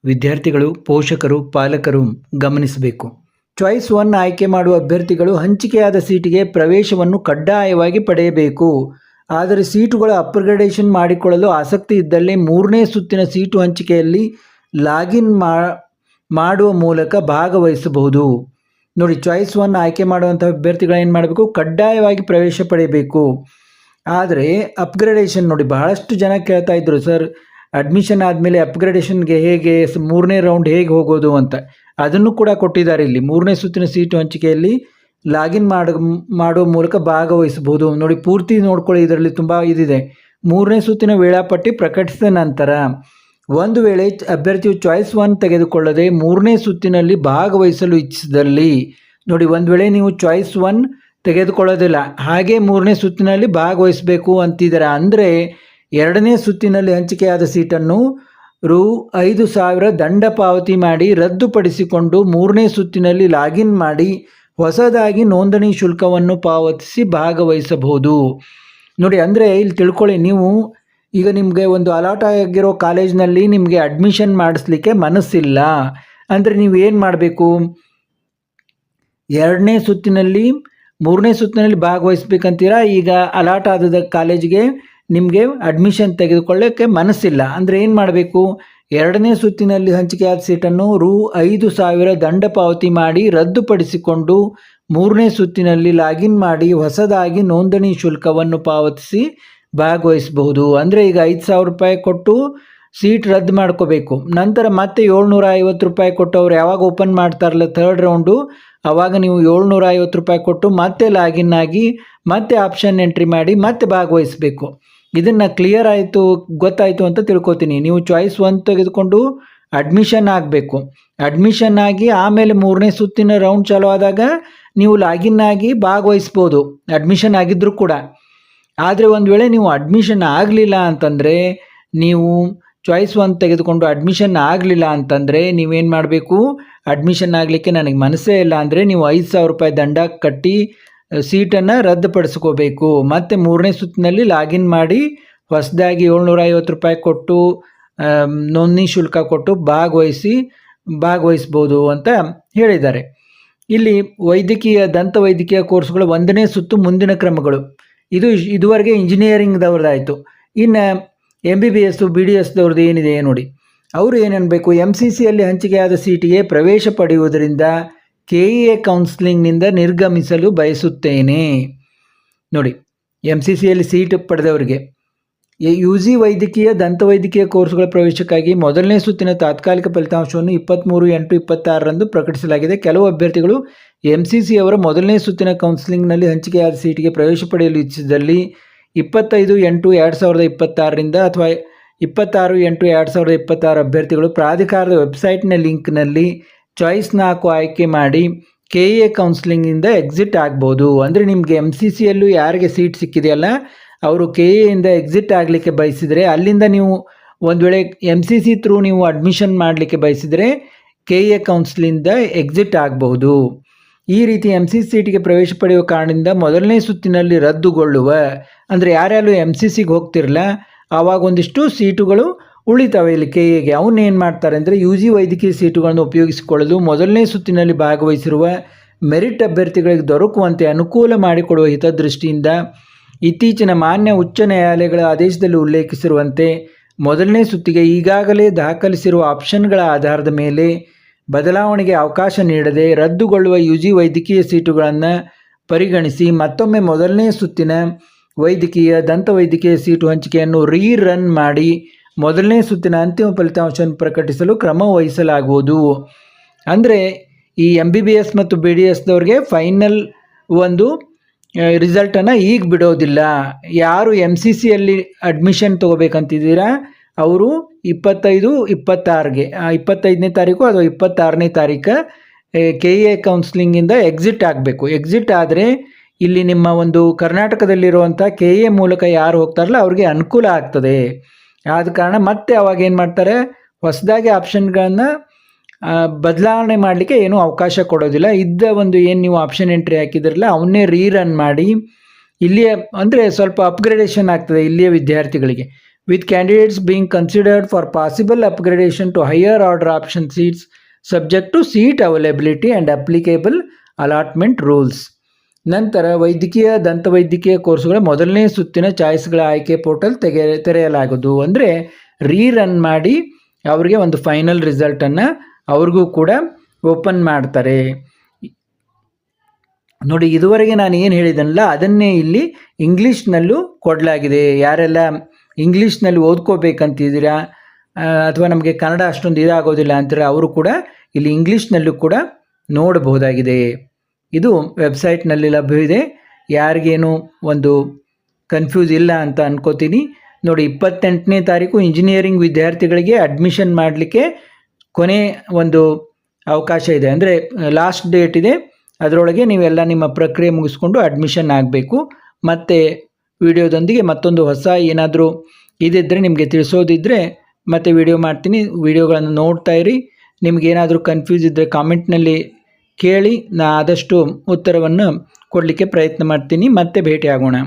ವಿದ್ಯಾರ್ಥಿಗಳು, ಪೋಷಕರು, ಪಾಲಕರು ಗಮನಿಸಬೇಕು. ಚಾಯ್ಸ್ 1 ಆಯ್ಕೆ ಮಾಡುವ ಅಭ್ಯರ್ಥಿಗಳು ಹಂಚಿಕೆಯಾದ ಸೀಟಿಗೆ ಪ್ರವೇಶವನ್ನು ಕಡ್ಡಾಯವಾಗಿ ಪಡೆಯಬೇಕು. ಆದರೆ ಸೀಟುಗಳ ಅಪ್ಗ್ರೇಡೇಷನ್ ಮಾಡಿಕೊಳ್ಳಲು ಆಸಕ್ತಿ ಇದ್ದಲ್ಲಿ 3ನೇ ಸುತ್ತಿನ ಸೀಟು ಹಂಚಿಕೆಯಲ್ಲಿ ಲಾಗಿನ್ ಮಾಡುವ ಮೂಲಕ ಭಾಗವಹಿಸಬಹುದು. ನೋಡಿ, ಚಾಯ್ಸ್ 1 ಆಯ್ಕೆ ಮಾಡುವಂಥ ಅಭ್ಯರ್ಥಿಗಳು ಏನು ಮಾಡಬೇಕು? ಕಡ್ಡಾಯವಾಗಿ ಪ್ರವೇಶ ಪಡೆಯಬೇಕು. ಆದರೆ ಅಪ್ಗ್ರೇಡೇಷನ್ ನೋಡಿ, ಬಹಳಷ್ಟು ಜನ ಕೇಳ್ತಾ ಇದ್ರು, ಸರ್ ಅಡ್ಮಿಷನ್ ಆದಮೇಲೆ ಅಪ್ಗ್ರೇಡೇಷನ್ಗೆ ಹೇಗೆ 3ನೇ ರೌಂಡ್ ಹೇಗೆ ಹೋಗೋದು ಅಂತ. ಅದನ್ನು ಕೂಡ ಕೊಟ್ಟಿದ್ದಾರೆ ಇಲ್ಲಿ. 3ನೇ ಸುತ್ತಿನ ಸೀಟು ಹಂಚಿಕೆಯಲ್ಲಿ ಲಾಗಿನ್ ಮಾಡುವ ಮೂಲಕ ಭಾಗವಹಿಸಬಹುದು. ನೋಡಿ, ಪೂರ್ತಿ ನೋಡ್ಕೊಳ್ಳಿ, ಇದರಲ್ಲಿ ತುಂಬ ಇದಿದೆ. 3ನೇ ಸುತ್ತಿನ ವೇಳಾಪಟ್ಟಿ ಪ್ರಕಟಿಸಿದ ನಂತರ ಒಂದು ವೇಳೆ ಅಭ್ಯರ್ಥಿಯು ಚಾಯ್ಸ್ 1 ತೆಗೆದುಕೊಳ್ಳದೆ 3ನೇ ಸುತ್ತಿನಲ್ಲಿ ಭಾಗವಹಿಸಲು ಇಚ್ಛಿಸಿದಲ್ಲಿ, ನೋಡಿ, ಒಂದು ವೇಳೆ ನೀವು ಚಾಯ್ಸ್ 1 ತೆಗೆದುಕೊಳ್ಳೋದಿಲ್ಲ, ಹಾಗೆ 3ನೇ ಸುತ್ತಿನಲ್ಲಿ ಭಾಗವಹಿಸಬೇಕು ಅಂತಿದ್ದಾರೆ ಅಂದರೆ 2ನೇ ಸುತ್ತಿನಲ್ಲಿ ಹಂಚಿಕೆಯಾದ ಸೀಟನ್ನು ₹5,000 ದಂಡ ಪಾವತಿ ಮಾಡಿ ರದ್ದುಪಡಿಸಿಕೊಂಡು 3ನೇ ಸುತ್ತಿನಲ್ಲಿ ಲಾಗಿನ್ ಮಾಡಿ ಹೊಸದಾಗಿ ನೋಂದಣಿ ಶುಲ್ಕವನ್ನು ಪಾವತಿಸಿ ಭಾಗವಹಿಸಬಹುದು. ನೋಡಿ, ಅಂದರೆ ಇಲ್ಲಿ ತಿಳ್ಕೊಳ್ಳಿ, ನೀವು ಈಗ ನಿಮಗೆ ಒಂದು ಅಲಾಟ್ ಆಗಿರೋ ಕಾಲೇಜ್ನಲ್ಲಿ ನಿಮಗೆ ಅಡ್ಮಿಷನ್ ಮಾಡಿಸ್ಲಿಕ್ಕೆ ಮನಸ್ಸಿಲ್ಲ ಅಂದರೆ ನೀವು ಏನು ಮಾಡಬೇಕು? 2ನೇ ಸುತ್ತಿನಲ್ಲಿ 3ನೇ ಸುತ್ತಿನಲ್ಲಿ ಭಾಗವಹಿಸ್ಬೇಕಂತೀರಾ. ಈಗ ಅಲಾಟ್ ಆದ ಕಾಲೇಜಿಗೆ ನಿಮಗೆ ಅಡ್ಮಿಷನ್ ತೆಗೆದುಕೊಳ್ಳೋಕ್ಕೆ ಮನಸ್ಸಿಲ್ಲ ಅಂದರೆ ಏನು ಮಾಡಬೇಕು? 2ನೇ ಸುತ್ತಿನಲ್ಲಿ ಹಂಚಿಕೆಯಾದ ಸೀಟನ್ನು ₹5,000 ದಂಡ ಪಾವತಿ ಮಾಡಿ ರದ್ದುಪಡಿಸಿಕೊಂಡು 3ನೇ ಸುತ್ತಿನಲ್ಲಿ ಲಾಗಿನ್ ಮಾಡಿ ಹೊಸದಾಗಿ ನೋಂದಣಿ ಶುಲ್ಕವನ್ನು ಪಾವತಿಸಿ ಭಾಗವಹಿಸಬಹುದು. ಅಂದರೆ ಈಗ ₹5,000 ಕೊಟ್ಟು ಸೀಟ್ ರದ್ದು ಮಾಡ್ಕೋಬೇಕು. ನಂತರ ಮತ್ತೆ ₹750 ಕೊಟ್ಟು ಅವ್ರು ಯಾವಾಗ ಓಪನ್ ಮಾಡ್ತಾರಲ್ಲ 3rd ರೌಂಡು, ಆವಾಗ ನೀವು ₹750 ಕೊಟ್ಟು ಮತ್ತೆ ಲಾಗಿನ್ ಆಗಿ ಮತ್ತೆ ಆಪ್ಷನ್ ಎಂಟ್ರಿ ಮಾಡಿ ಮತ್ತೆ ಭಾಗವಹಿಸಬೇಕು. ಇದನ್ನು ಕ್ಲಿಯರ್ ಆಯಿತು, ಗೊತ್ತಾಯಿತು ಅಂತ ತಿಳ್ಕೊತೀನಿ. ನೀವು ಚಾಯ್ಸ್ 1 ತೆಗೆದುಕೊಂಡು ಅಡ್ಮಿಷನ್ ಆಗಬೇಕು. ಅಡ್ಮಿಷನ್ ಆಗಿ ಆಮೇಲೆ 3ನೇ ಸುತ್ತಿನ ರೌಂಡ್ ಚಾಲೂ ಆದಾಗ ನೀವು ಲಾಗಿನ್ ಆಗಿ ಭಾಗವಹಿಸ್ಬೋದು, ಅಡ್ಮಿಷನ್ ಆಗಿದ್ದರೂ ಕೂಡ. ಆದರೆ ಒಂದು ವೇಳೆ ನೀವು ಅಡ್ಮಿಷನ್ ಆಗಲಿಲ್ಲ ಅಂತಂದರೆ, ನೀವು ಚಾಯ್ಸ್ 1 ತೆಗೆದುಕೊಂಡು ಅಡ್ಮಿಷನ್ ಆಗಲಿಲ್ಲ ಅಂತಂದರೆ ನೀವೇನು ಮಾಡಬೇಕು? ಅಡ್ಮಿಷನ್ ಆಗಲಿಕ್ಕೆ ನನಗೆ ಮನಸ್ಸೇ ಇಲ್ಲ ಅಂದರೆ ನೀವು ₹5,000 ದಂಡ ಕಟ್ಟಿ ಸೀಟನ್ನು ರದ್ದುಪಡಿಸ್ಕೋಬೇಕು. ಮತ್ತು 3ನೇ ಸುತ್ತಿನಲ್ಲಿ ಲಾಗಿನ್ ಮಾಡಿ ಹೊಸದಾಗಿ ₹750 ಕೊಟ್ಟು ನೋಂದಣಿ ಶುಲ್ಕ ಕೊಟ್ಟು ಭಾಗವಹಿಸ್ಬೋದು ಅಂತ ಹೇಳಿದ್ದಾರೆ. ಇಲ್ಲಿ ದಂತ ವೈದ್ಯಕೀಯ ಕೋರ್ಸ್ಗಳು 1ನೇ ಸುತ್ತು ಮುಂದಿನ ಕ್ರಮಗಳು. ಇದುವರೆಗೆ ಇಂಜಿನಿಯರಿಂಗ್ದವ್ರದ್ದಾಯಿತು. ಇನ್ನು MBBS BDSದವ್ರದ್ದು ಏನಿದೆ ನೋಡಿ, ಅವರು ಏನನ್ನಬೇಕು? MCCಯಲ್ಲಿ ಹಂಚಿಕೆಯಾದ ಸೀಟಿಗೆ ಪ್ರವೇಶ ಪಡೆಯುವುದರಿಂದ KEA ಕೌನ್ಸಿಲಿಂಗ್ನಿಂದ ನಿರ್ಗಮಿಸಲು ಬಯಸುತ್ತೇನೆ. ನೋಡಿ, MCCಯಲ್ಲಿ ಸೀಟ್ ಪಡೆದವರಿಗೆ UG ವೈದ್ಯಕೀಯ ದಂತವೈದ್ಯಕೀಯ ಕೋರ್ಸ್ಗಳ ಪ್ರವೇಶಕ್ಕಾಗಿ 1ನೇ ಸುತ್ತಿನ ತಾತ್ಕಾಲಿಕ ಫಲಿತಾಂಶವನ್ನು 23/8/26ರಂದು ಪ್ರಕಟಿಸಲಾಗಿದೆ. ಕೆಲವು ಅಭ್ಯರ್ಥಿಗಳು MCC ಅವರ 1ನೇ ಸುತ್ತಿನ ಕೌನ್ಸಿಲಿಂಗ್ನಲ್ಲಿ ಹಂಚಿಕೆಯಾದ ಸೀಟಿಗೆ ಪ್ರವೇಶ ಪಡೆಯಲು ಇಚ್ಛಿಸಿದಲ್ಲಿ 25/8/2026ರಿಂದ ಅಥವಾ 26/8/2026 ಅಭ್ಯರ್ಥಿಗಳು ಪ್ರಾಧಿಕಾರದ ವೆಬ್ಸೈಟ್ನ ಲಿಂಕ್ನಲ್ಲಿ ಚಾಯ್ಸ್ 4 ಆಯ್ಕೆ ಮಾಡಿ KEA ಕೌನ್ಸಿಲಿಂಗಿಂದ ಎಕ್ಸಿಟ್ ಆಗ್ಬೋದು. ಅಂದರೆ ನಿಮಗೆ MCCಯಲ್ಲೂ ಯಾರಿಗೆ ಸೀಟ್ ಸಿಕ್ಕಿದೆಯಲ್ಲ ಅವರು KEAಯಿಂದ ಎಕ್ಸಿಟ್ ಆಗಲಿಕ್ಕೆ ಬಯಸಿದರೆ, ಅಲ್ಲಿಂದ ನೀವು ಒಂದು ವೇಳೆ MCC ಥ್ರೂ ನೀವು ಅಡ್ಮಿಷನ್ ಮಾಡಲಿಕ್ಕೆ ಬಯಸಿದರೆ KEA ಕೌನ್ಸಿಲಿಂದ ಎಕ್ಸಿಟ್ ಆಗಬಹುದು. ಈ ರೀತಿ MCC ಸೀಟಿಗೆ ಪ್ರವೇಶ ಪಡೆಯುವ ಕಾರಣದಿಂದ 1ನೇ ಸುತ್ತಿನಲ್ಲಿ ರದ್ದುಗೊಳ್ಳುವ, ಅಂದರೆ ಯಾರ್ಯಾರು MCCಗೆ ಹೋಗ್ತಿರಲ್ಲ ಆವಾಗ ಒಂದಿಷ್ಟು ಸೀಟುಗಳು ಉಳಿತವೆ ಇಲ್ಲಿ KEAಗೆ. ಅವನ್ನೇನು ಮಾಡ್ತಾರೆ ಅಂದರೆ UG ವೈದ್ಯಕೀಯ ಸೀಟುಗಳನ್ನು ಉಪಯೋಗಿಸಿಕೊಳ್ಳಲು 1ನೇ ಸುತ್ತಿನಲ್ಲಿ ಭಾಗವಹಿಸಿರುವ ಮೆರಿಟ್ ಅಭ್ಯರ್ಥಿಗಳಿಗೆ ದೊರಕುವಂತೆ ಅನುಕೂಲ ಮಾಡಿಕೊಡುವ ಹಿತದೃಷ್ಟಿಯಿಂದ ಇತ್ತೀಚಿನ ಮಾನ್ಯ ಉಚ್ಚ ನ್ಯಾಯಾಲಯಗಳ ಆದೇಶದಲ್ಲಿ ಉಲ್ಲೇಖಿಸಿರುವಂತೆ 1ನೇ ಸುತ್ತಿಗೆ ಈಗಾಗಲೇ ದಾಖಲಿಸಿರುವ ಆಪ್ಷನ್ಗಳ ಆಧಾರದ ಮೇಲೆ ಬದಲಾವಣೆಗೆ ಅವಕಾಶ ನೀಡದೆ ರದ್ದುಗೊಳ್ಳುವ UG ವೈದ್ಯಕೀಯ ಸೀಟುಗಳನ್ನು ಪರಿಗಣಿಸಿ ಮತ್ತೊಮ್ಮೆ 1ನೇ ಸುತ್ತಿನ ದಂತವೈದ್ಯಕೀಯ ಸೀಟು ಹಂಚಿಕೆಯನ್ನು ರನ್ ಮಾಡಿ 1ನೇ ಸುತ್ತಿನ ಅಂತಿಮ ಫಲಿತಾಂಶವನ್ನು ಪ್ರಕಟಿಸಲು ಕ್ರಮ ವಹಿಸಲಾಗುವುದು. ಅಂದರೆ ಈ MBBS ಮತ್ತು BDSದವ್ರಿಗೆ ಫೈನಲ್ ಒಂದು ರಿಸಲ್ಟನ್ನು ಈಗ ಬಿಡೋದಿಲ್ಲ. ಯಾರು MCCಯಲ್ಲಿ ಅಡ್ಮಿಷನ್ ತೊಗೋಬೇಕಂತಿದ್ದೀರಾ ಅವರು 25/26ನೇ ತಾರೀಕು ಅಥವಾ 26ನೇ ತಾರೀಕು KEA ಕೌನ್ಸಿಲಿಂಗಿಂದ ಎಕ್ಸಿಟ್ ಆಗಬೇಕು. ಎಕ್ಸಿಟ್ ಆದರೆ ಇಲ್ಲಿ ನಿಮ್ಮ ಒಂದು ಕರ್ನಾಟಕದಲ್ಲಿರುವಂಥ KEA ಮೂಲಕ ಯಾರು ಹೋಗ್ತಾರಲ್ಲ ಅವ್ರಿಗೆ ಅನುಕೂಲ ಆಗ್ತದೆ. ಆದ ಕಾರಣ ಮತ್ತೆ ಅವಾಗ ಏನು ಮಾಡ್ತಾರೆ, ಹೊಸದಾಗಿ ಆಪ್ಷನ್ಗಳನ್ನು ಬದಲಾವಣೆ ಮಾಡಲಿಕ್ಕೆ ಏನೂ ಅವಕಾಶ ಕೊಡೋದಿಲ್ಲ. ಇದ್ದ ಒಂದು ಏನು ನೀವು ಆಪ್ಷನ್ ಎಂಟ್ರಿ ಹಾಕಿದ್ರಲ್ಲ ಅವನ್ನೇ ರನ್ ಮಾಡಿ ಇಲ್ಲಿಯೇ ಅಂದರೆ ಸ್ವಲ್ಪ ಅಪ್ಗ್ರೇಡೇಷನ್ ಆಗ್ತದೆ ಇಲ್ಲಿಯ ವಿದ್ಯಾರ್ಥಿಗಳಿಗೆ. with candidates being considered for possible upgradation to higher order option seats subject to seat availability and applicable allotment rules. ನಂತರ ವೈದ್ಯಕೀಯ ದಂತವೈದ್ಯಕೀಯ ಕೋರ್ಸುಗಳ ಮೊದಲನೇ ಸುತ್ತಿನ ಚಾಯ್ಸ್ಗಳ ಆಯ್ಕೆ ಪೋರ್ಟಲ್ ತೆರೆಯಲಾಗುವುದು. ಅಂದರೆ ರೀರನ್ ಮಾಡಿ ಅವರಿಗೆ ಒಂದು ಫೈನಲ್ ರಿಸಲ್ಟನ್ನು ಅವ್ರಿಗೂ ಕೂಡ ಓಪನ್ ಮಾಡ್ತಾರೆ. ನೋಡಿ, ಇದುವರೆಗೆ ನಾನು ಏನು ಹೇಳಿದನಲ್ಲ ಅದನ್ನೇ ಇಲ್ಲಿ ಇಂಗ್ಲೀಷ್ನಲ್ಲೂ ಕೊಡಲಾಗಿದೆ. ಯಾರೆಲ್ಲ ಇಂಗ್ಲೀಷ್ನಲ್ಲಿ ಓದ್ಕೋಬೇಕಂತಿದ್ದೀರಾ ಅಥವಾ ನಮಗೆ ಕನ್ನಡ ಅಷ್ಟೊಂದು ಇದಾಗೋದಿಲ್ಲ ಅಂತಾರೆ ಅವರು ಕೂಡ ಇಲ್ಲಿ ಇಂಗ್ಲೀಷ್ನಲ್ಲೂ ಕೂಡ ನೋಡಬಹುದಾಗಿದೆ. ಇದು ವೆಬ್ಸೈಟ್ನಲ್ಲಿ ಲಭ್ಯವಿದೆ. ಯಾರಿಗೇನು ಒಂದು ಕನ್ಫ್ಯೂಸ್ ಇಲ್ಲ ಅಂತ ಅನ್ಕೋತೀನಿ. ನೋಡಿ, 28ನೇ ತಾರೀಕು ಇಂಜಿನಿಯರಿಂಗ್ ವಿದ್ಯಾರ್ಥಿಗಳಿಗೆ ಅಡ್ಮಿಷನ್ ಮಾಡಲಿಕ್ಕೆ ಕೊನೆ ಒಂದು ಅವಕಾಶ ಇದೆ. ಅಂದರೆ ಲಾಸ್ಟ್ ಡೇಟ್ ಇದೆ. ಅದರೊಳಗೆ ನೀವೆಲ್ಲ ನಿಮ್ಮ ಪ್ರಕ್ರಿಯೆ ಮುಗಿಸ್ಕೊಂಡು ಅಡ್ಮಿಷನ್ ಆಗಬೇಕು. ಮತ್ತು ವಿಡಿಯೋದೊಂದಿಗೆ ಮತ್ತೊಂದು ಹೊಸ ಏನಾದರೂ ಇದಿದ್ದರೆ ನಿಮಗೆ ತಿಳಿಸೋದಿದ್ದರೆ ಮತ್ತೆ ವಿಡಿಯೋ ಮಾಡ್ತೀನಿ. ವಿಡಿಯೋಗಳನ್ನು ನೋಡ್ತಾ ಇರಿ. ನಿಮಗೇನಾದರೂ ಕನ್ಫ್ಯೂಸ್ ಇದ್ದರೆ ಕಾಮೆಂಟ್ನಲ್ಲಿ ಕೇಳಿ, ಆದಷ್ಟು ಉತ್ತರವನ್ನು ಕೊಡಲಿಕ್ಕೆ ಪ್ರಯತ್ನ ಮಾಡ್ತೀನಿ. ಮತ್ತೆ ಭೇಟಿ ಆಗೋಣ.